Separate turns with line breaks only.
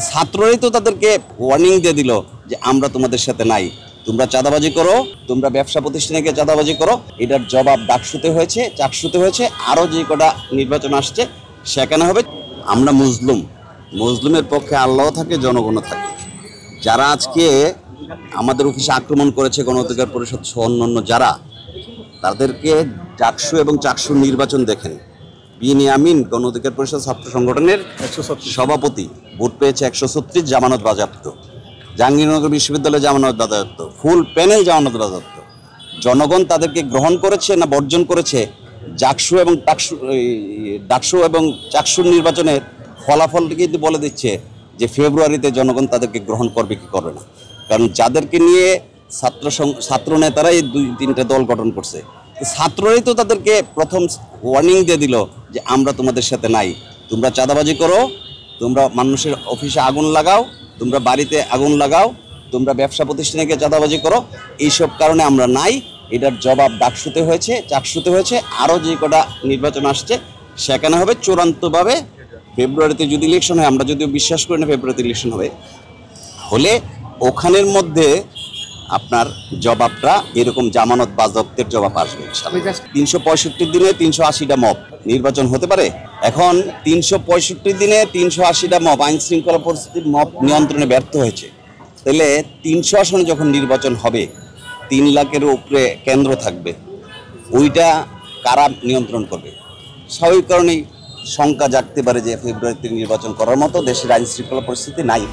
ছাত্ররাই তো তাদেরকে ওয়ার্নিং দিয়ে দিল যে আমরা তোমাদের সাথে নাই, তোমরা চাঁদাবাজি করো, তোমরা ব্যবসা প্রতিষ্ঠানে গিয়ে চাঁদাবাজি করো। এটার জবাব ডাকসুতে হয়েছে, চাকসুতে হয়েছে, আরও যে কটা নির্বাচন আসছে সেখানে হবে। আমরা মুসলিমের পক্ষে আল্লাহ থাকে, জনগণও থাকে। যারা আজকে আমাদের অফিসে আক্রমণ করেছে গণ অধিকার পরিষদ সহ অন্যান্য যারা, তাদেরকে ডাকসু এবং চাকসুর নির্বাচন দেখেন। বিনিয়ামিন গণ অধিকার পরিষদ ছাত্র সংগঠনের সভাপতি ভোট পেয়েছে 136, জামানত বাজেয়াপ্ত। জাহাঙ্গীরনগর বিশ্ববিদ্যালয়ে জামানত বাজেয়াপ্ত, ফুল প্যানেল জামানত বাজেয়াপ্ত। জনগণ তাদেরকে গ্রহণ করেছে না বর্জন করেছে? ডাকসু এবং চাকসুর নির্বাচনের ফলাফল কিন্তু বলে দিচ্ছে যে ফেব্রুয়ারিতে জনগণ তাদেরকে গ্রহণ করবে কি করবে না। কারণ যাদেরকে নিয়ে ছাত্র নেতারাই 2-3টা দল গঠন করছে, ছাত্ররাই তো তাদেরকে প্রথম ওয়ার্নিং দিয়ে দিল যে আমরা তোমাদের সাথে নাই, তোমরা চাঁদাবাজি করো, তোমরা মানুষের অফিসে আগুন লাগাও, তোমরা বাড়িতে আগুন লাগাও, তোমরা ব্যবসা প্রতিষ্ঠানে গিয়ে চাঁদাবাজি করো। এইসব কারণে আমরা নাই। এটার জবাব ডাকসুতে হয়েছে, চাকসুতে হয়েছে, আরও যে কটা নির্বাচন আসছে সেখানে হবে। চূড়ান্তভাবে ফেব্রুয়ারিতে যদি ইলেকশন হয়, আমরা যদিও বিশ্বাস করি না ফেব্রুয়ারিতে ইলেকশন হলে ওখানের মধ্যে আপনার জবাবটা এরকম জামানত বাজেয়াপ্তের জবাব আসবে। 365 দিনে 380টা মব নির্বাচন হতে পারে? এখন 365 দিনে 380টা মব, আইন শৃঙ্খলা পরিস্থিতির মব নিয়ন্ত্রণে ব্যর্থ হয়েছে। তাহলে 300 আসনে যখন নির্বাচন হবে, 3 লাখের উপরে কেন্দ্র থাকবে, ওইটা কারা নিয়ন্ত্রণ করবে? স্বাভাবিক কারণেই শঙ্কা জাগতে পারে যে ফেব্রুয়ারিতে নির্বাচন করার মতো দেশের আইন শৃঙ্খলা পরিস্থিতি নাই।